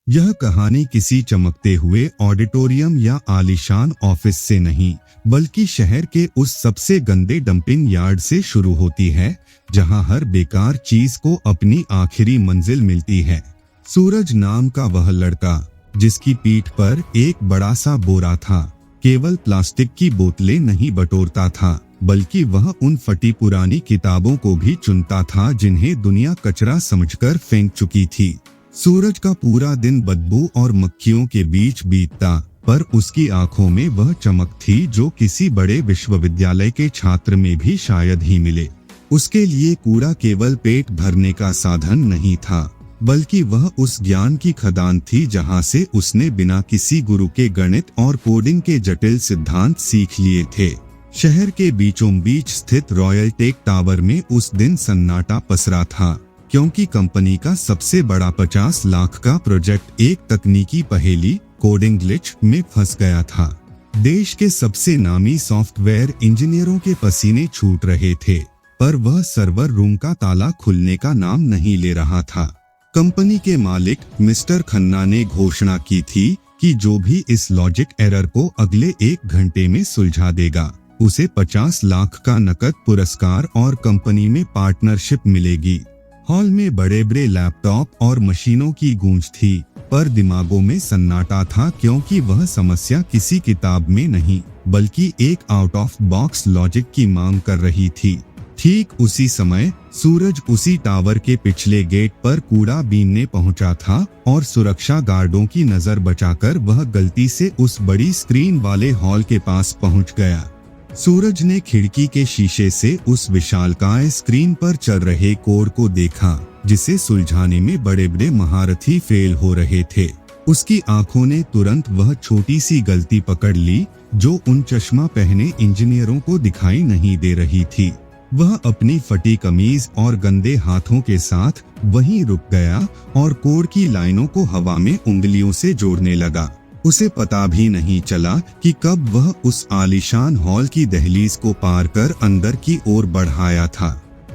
यह कहानी किसी चमकते हुए ऑडिटोरियम या आलीशान ऑफिस से नहीं, बल्कि शहर के उस सबसे गंदे डंपिंग यार्ड से शुरू होती है, जहां हर बेकार चीज को अपनी आखिरी मंजिल मिलती है। सूरज नाम का वह लड़का, जिसकी पीठ पर एक बड़ा सा बोरा था, केवल प्लास्टिक की बोतलें नहीं बटोरता था, बल्कि वह उन फटी पुरानी किताबों को भी चुनता था जिन्हें दुनिया कचरा समझकर फेंक चुकी थी। सूरज का पूरा दिन बदबू और मक्खियों के बीच बीतता, पर उसकी आंखों में वह चमक थी जो किसी बड़े विश्वविद्यालय के छात्र में भी शायद ही मिले। उसके लिए कूड़ा केवल पेट भरने का साधन नहीं था, बल्कि वह उस ज्ञान की खदान थी जहां से उसने बिना किसी गुरु के गणित और कोडिंग के जटिल सिद्धांत सीख लिए थे। शहर के बीचों बीच स्थित रॉयल टेक टावर में उस दिन सन्नाटा पसरा था, क्योंकि कंपनी का सबसे बड़ा 50 लाख का प्रोजेक्ट एक तकनीकी पहेली, कोडिंग ग्लिच, में फंस गया था। देश के सबसे नामी सॉफ्टवेयर इंजीनियरों के पसीने छूट रहे थे, पर वह सर्वर रूम का ताला खुलने का नाम नहीं ले रहा था। कंपनी के मालिक मिस्टर खन्ना ने घोषणा की थी कि जो भी इस लॉजिक एरर को अगले 1 घंटे में सुलझा देगा, उसे 50 लाख का नकद पुरस्कार और कंपनी में पार्टनरशिप मिलेगी। हॉल में बड़े बड़े लैपटॉप और मशीनों की गूंज थी, पर दिमागों में सन्नाटा था, क्योंकि वह समस्या किसी किताब में नहीं, बल्कि एक आउट ऑफ बॉक्स लॉजिक की मांग कर रही थी। ठीक उसी समय सूरज उसी टावर के पिछले गेट पर कूड़ा बीनने पहुंचा था, और सुरक्षा गार्डों की नजर बचाकर वह गलती से उस बड़ी स्क्रीन वाले हॉल के पास पहुंच गया। सूरज ने खिड़की के शीशे से उस विशालकाय स्क्रीन पर चल रहे कोड को देखा, जिसे सुलझाने में बड़े बड़े महारथी फेल हो रहे थे। उसकी आंखों ने तुरंत वह छोटी सी गलती पकड़ ली जो उन चश्मा पहने इंजीनियरों को दिखाई नहीं दे रही थी। वह अपनी फटी कमीज और गंदे हाथों के साथ वहीं रुक गया और कोड की लाइनों को हवा में उंगलियों से जोड़ने लगा। उसे पता भी नहीं चला कि कब वह उस आलीशान हॉल की दहलीज को पार कर अंदर की ओर बढ़ाया था।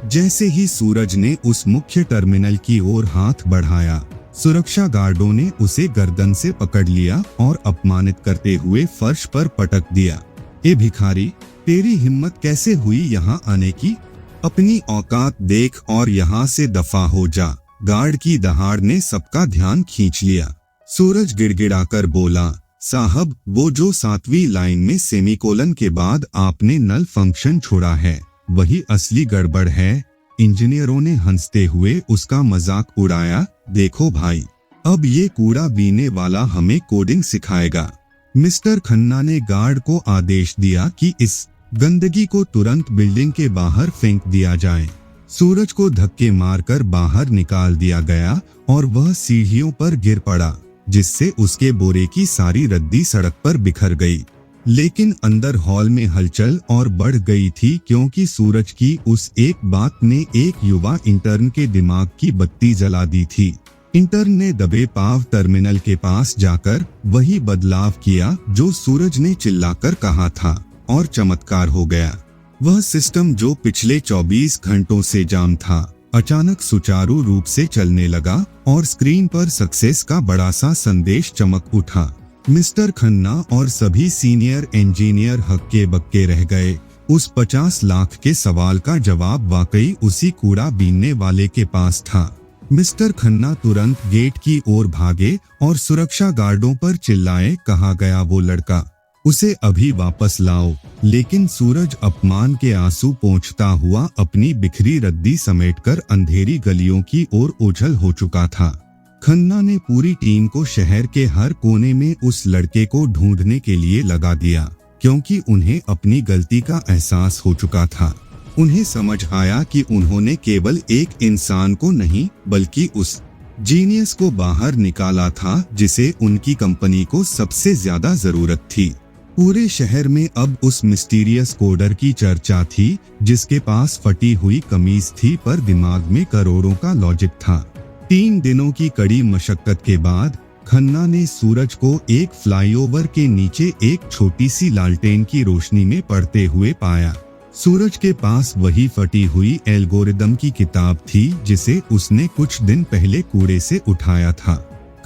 जैसे ही सूरज ने उस मुख्य टर्मिनल की ओर हाथ बढ़ाया, सुरक्षा गार्डों ने उसे गर्दन से पकड़ लिया और अपमानित करते हुए फर्श पर पटक दिया। ए भिखारी, तेरी हिम्मत कैसे हुई यहाँ आने की? अपनी औकात देख और यहाँ से दफा हो जा। गार्ड की दहाड़ ने सबका ध्यान खींच लिया। सूरज गिड़गिड़ाकर बोला, साहब, वो जो 7वीं लाइन में सेमीकोलन के बाद आपने नल फंक्शन छोड़ा है, वही असली गड़बड़ है। इंजीनियरों ने हंसते हुए उसका मजाक उड़ाया। देखो भाई, अब ये कूड़ा बीने वाला हमें कोडिंग सिखाएगा। मिस्टर खन्ना ने गार्ड को आदेश दिया कि इस गंदगी को तुरंत बिल्डिंग के बाहर फेंक दिया जाए। सूरज को धक्के मारकर बाहर निकाल दिया गया और वह सीढ़ियों पर गिर पड़ा, जिससे उसके बोरे की सारी रद्दी सड़क पर बिखर गई। लेकिन अंदर हॉल में हलचल और बढ़ गई थी, क्योंकि सूरज की उस एक बात ने एक युवा इंटर्न के दिमाग की बत्ती जला दी थी। इंटर्न ने दबे पांव टर्मिनल के पास जाकर वही बदलाव किया जो सूरज ने चिल्लाकर कहा था, और चमत्कार हो गया। वह सिस्टम जो पिछले 24 घंटों से जाम था, अचानक सुचारू रूप से चलने लगा और स्क्रीन पर सक्सेस का बड़ा सा संदेश चमक उठा। मिस्टर खन्ना और सभी सीनियर इंजीनियर हक्के बक्के रह गए। उस 50 लाख के सवाल का जवाब वाकई उसी कूड़ा बीनने वाले के पास था। मिस्टर खन्ना तुरंत गेट की ओर भागे और सुरक्षा गार्डों पर चिल्लाए, कहा गया वो लड़का, उसे अभी वापस लाओ। लेकिन सूरज अपमान के आंसू पोंछता हुआ अपनी बिखरी रद्दी समेटकर अंधेरी गलियों की ओर ओझल हो चुका था। खन्ना ने पूरी टीम को शहर के हर कोने में उस लड़के को ढूंढने के लिए लगा दिया, क्योंकि उन्हें अपनी गलती का एहसास हो चुका था। उन्हें समझ आया कि उन्होंने केवल एक इंसान को नहीं, बल्कि उस जीनियस को बाहर निकाला था जिसे उनकी कंपनी को सबसे ज्यादा जरूरत थी। पूरे शहर में अब उस मिस्टीरियस कोडर की चर्चा थी, जिसके पास फटी हुई कमीज थी पर दिमाग में करोड़ों का लॉजिक था। 3 दिनों की कड़ी मशक्कत के बाद खन्ना ने सूरज को एक फ्लाईओवर के नीचे एक छोटी सी लालटेन की रोशनी में पढ़ते हुए पाया। सूरज के पास वही फटी हुई एल्गोरिदम की किताब थी जिसे उसने कुछ दिन पहले कूड़े से उठाया था।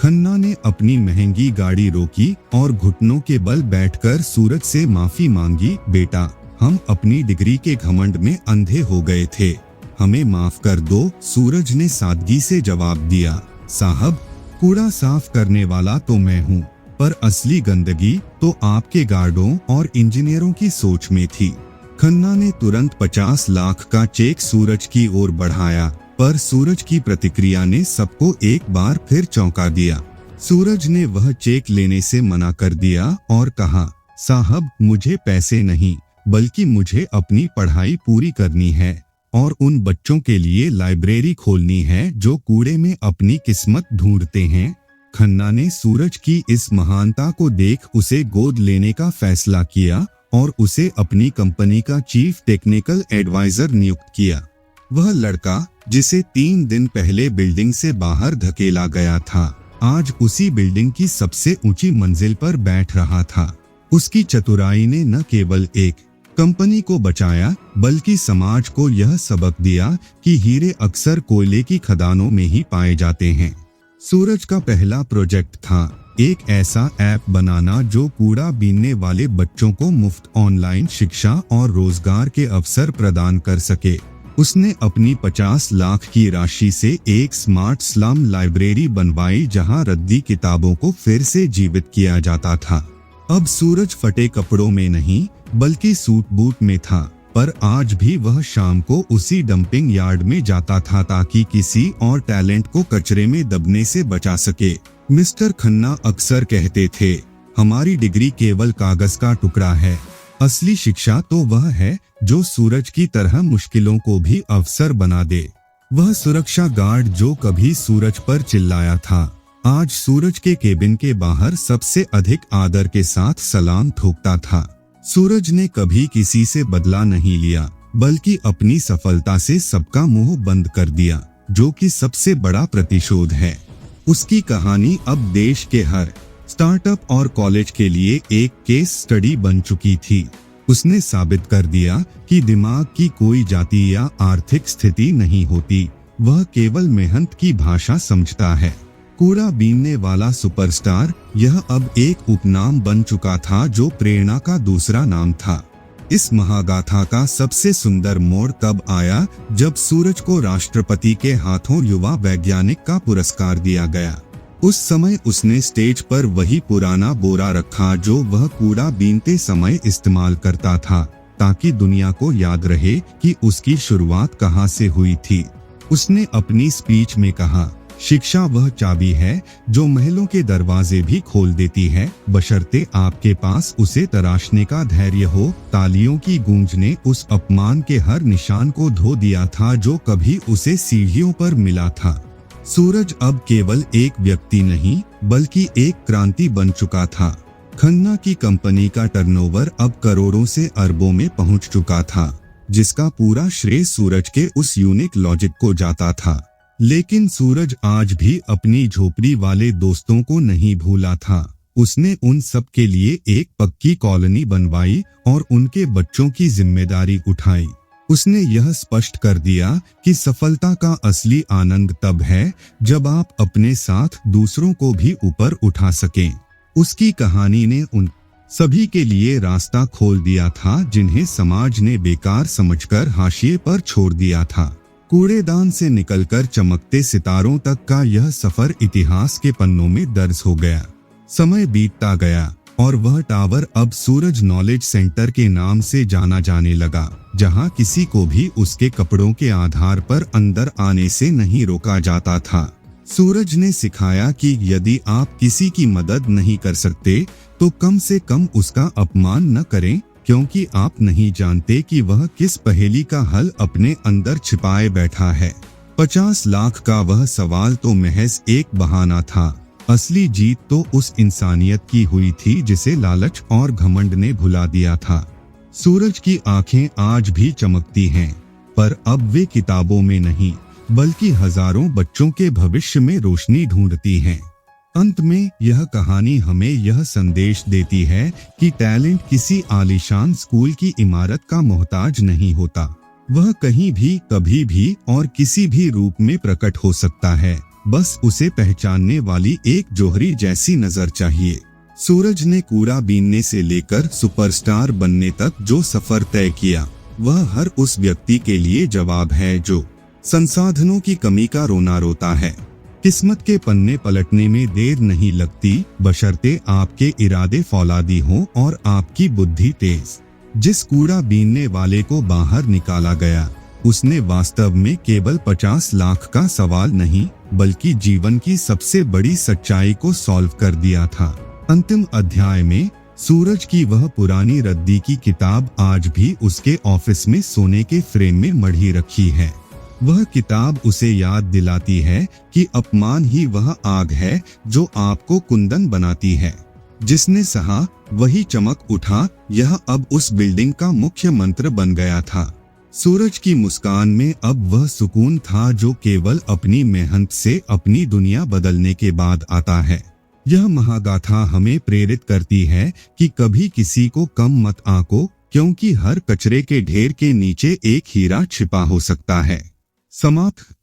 खन्ना ने अपनी महंगी गाड़ी रोकी और घुटनों के बल बैठकर सूरज से माफी मांगी। बेटा, हम अपनी डिग्री के घमंड में अंधे हो गए थे, हमें माफ कर दो। सूरज ने सादगी से जवाब दिया, साहब, कूड़ा साफ करने वाला तो मैं हूँ, पर असली गंदगी तो आपके गार्डों और इंजीनियरों की सोच में थी। खन्ना ने तुरंत 50 लाख का चेक सूरज की ओर बढ़ाया, पर सूरज की प्रतिक्रिया ने सबको एक बार फिर चौंका दिया। सूरज ने वह चेक लेने से मना कर दिया और कहा, साहब, मुझे पैसे नहीं, बल्कि मुझे अपनी पढ़ाई पूरी करनी है और उन बच्चों के लिए लाइब्रेरी खोलनी है जो कूड़े में अपनी किस्मत ढूंढते हैं। खन्ना ने सूरज की इस महानता को देख उसे गोद लेने का फैसला किया और उसे अपनी कंपनी का चीफ टेक्निकल एडवाइजर नियुक्त किया। वह लड़का जिसे 3 दिन पहले बिल्डिंग से बाहर धकेला गया था, आज उसी बिल्डिंग की सबसे ऊंची मंजिल पर बैठ रहा था। उसकी चतुराई ने न केवल एक कंपनी को बचाया, बल्कि समाज को यह सबक दिया कि हीरे अक्सर कोयले की खदानों में ही पाए जाते हैं। सूरज का पहला प्रोजेक्ट था एक ऐसा ऐप बनाना जो कूड़ा बीनने वाले बच्चों को मुफ्त ऑनलाइन शिक्षा और रोजगार के अवसर प्रदान कर सके। उसने अपनी 50 लाख की राशि से एक स्मार्ट स्लम लाइब्रेरी बनवाई जहां रद्दी किताबों को फिर से जीवित किया जाता था। अब सूरज फटे कपड़ों में नहीं, बल्कि सूट बूट में था, पर आज भी वह शाम को उसी डंपिंग यार्ड में जाता था ताकि किसी और टैलेंट को कचरे में दबने से बचा सके। मिस्टर खन्ना अक्सर कहते थे, हमारी डिग्री केवल कागज का टुकड़ा है, असली शिक्षा तो वह है जो सूरज की तरह मुश्किलों को भी अवसर बना दे। वह सुरक्षा गार्ड जो कभी सूरज पर चिल्लाया था, आज सूरज के केबिन के बाहर सबसे अधिक आदर के साथ सलाम ठोकता था। सूरज ने कभी किसी से बदला नहीं लिया, बल्कि अपनी सफलता से सबका मुंह बंद कर दिया, जो कि सबसे बड़ा प्रतिशोध है। उसकी कहानी अब देश के हर स्टार्टअप और कॉलेज के लिए एक केस स्टडी बन चुकी थी। उसने साबित कर दिया कि दिमाग की कोई जाति या आर्थिक स्थिति नहीं होती, वह केवल मेहनत की भाषा समझता है। कूड़ा बीनने वाला सुपरस्टार यह अब एक उपनाम बन चुका था जो प्रेरणा का दूसरा नाम था। इस महागाथा का सबसे सुंदर मोड़ तब आया जब सूरज को राष्ट्रपति के हाथों युवा वैज्ञानिक का पुरस्कार दिया गया। उस समय उसने स्टेज पर वही पुराना बोरा रखा जो वह कूड़ा बीनते समय इस्तेमाल करता था, ताकि दुनिया को याद रहे कि उसकी शुरुआत कहां से हुई थी। उसने अपनी स्पीच में कहा, शिक्षा वह चाबी है जो महलों के दरवाजे भी खोल देती है, बशर्ते आपके पास उसे तराशने का धैर्य हो। तालियों की गूंज ने उस अपमान के हर निशान को धो दिया था जो कभी उसे सीढ़ियों पर मिला था। सूरज अब केवल एक व्यक्ति नहीं, बल्कि एक क्रांति बन चुका था। खन्ना की कंपनी का टर्नओवर अब करोड़ों से अरबों में पहुंच चुका था, जिसका पूरा श्रेय सूरज के उस यूनिक लॉजिक को जाता था। लेकिन सूरज आज भी अपनी झोपड़ी वाले दोस्तों को नहीं भूला था। उसने उन सब के लिए एक पक्की कॉलोनी बनवाई और उनके बच्चों की जिम्मेदारी उठाई। उसने यह स्पष्ट कर दिया कि सफलता का असली आनंद तब है जब आप अपने साथ दूसरों को भी ऊपर उठा सकें। उसकी कहानी ने उन सभी के लिए रास्ता खोल दिया था जिन्हें समाज ने बेकार समझकर हाशिए पर छोड़ दिया था। कूड़ेदान से निकलकर चमकते सितारों तक का यह सफर इतिहास के पन्नों में दर्ज हो गया। समय बीतता गया और वह टावर अब सूरज नॉलेज सेंटर के नाम से जाना जाने लगा, जहां किसी को भी उसके कपड़ों के आधार पर अंदर आने से नहीं रोका जाता था। सूरज ने सिखाया कि यदि आप किसी की मदद नहीं कर सकते तो कम से कम उसका अपमान न करें, क्योंकि आप नहीं जानते कि वह किस पहेली का हल अपने अंदर छिपाए बैठा है। 50 लाख का वह सवाल तो महज एक बहाना था। असली जीत तो उस इंसानियत की हुई थी जिसे लालच और घमंड ने भुला दिया था। सूरज की आंखें आज भी चमकती हैं, पर अब वे किताबों में नहीं, बल्कि हजारों बच्चों के भविष्य में रोशनी ढूंढती हैं। अंत में यह कहानी हमें यह संदेश देती है कि टैलेंट किसी आलीशान स्कूल की इमारत का मोहताज नहीं होता। वह कहीं भी, कभी भी और किसी भी रूप में प्रकट हो सकता है। बस उसे पहचानने वाली एक जोहरी जैसी नजर चाहिए। सूरज ने कूड़ा बीनने से लेकर सुपरस्टार बनने तक जो सफर तय किया, वह हर उस व्यक्ति के लिए जवाब है जो संसाधनों की कमी का रोना रोता है। किस्मत के पन्ने पलटने में देर नहीं लगती, बशर्ते आपके इरादे फौलादी हों और आपकी बुद्धि तेज। जिस कूड़ा बीनने वाले को बाहर निकाला गया, उसने वास्तव में केवल 50 लाख का सवाल नहीं, बल्कि जीवन की सबसे बड़ी सच्चाई को सॉल्व कर दिया था। अंतिम अध्याय में सूरज की वह पुरानी रद्दी की किताब आज भी उसके ऑफिस में सोने के फ्रेम में मढ़ी रखी है। वह किताब उसे याद दिलाती है कि अपमान ही वह आग है जो आपको कुंदन बनाती है। जिसने सहा वही चमक उठा, यह अब उस बिल्डिंग का मुख्य मंत्र बन गया था। सूरज की मुस्कान में अब वह सुकून था जो केवल अपनी मेहनत से अपनी दुनिया बदलने के बाद आता है। यह महागाथा हमें प्रेरित करती है कि कभी किसी को कम मत आंको, क्योंकि हर कचरे के ढेर के नीचे एक हीरा छिपा हो सकता है। समाप्त।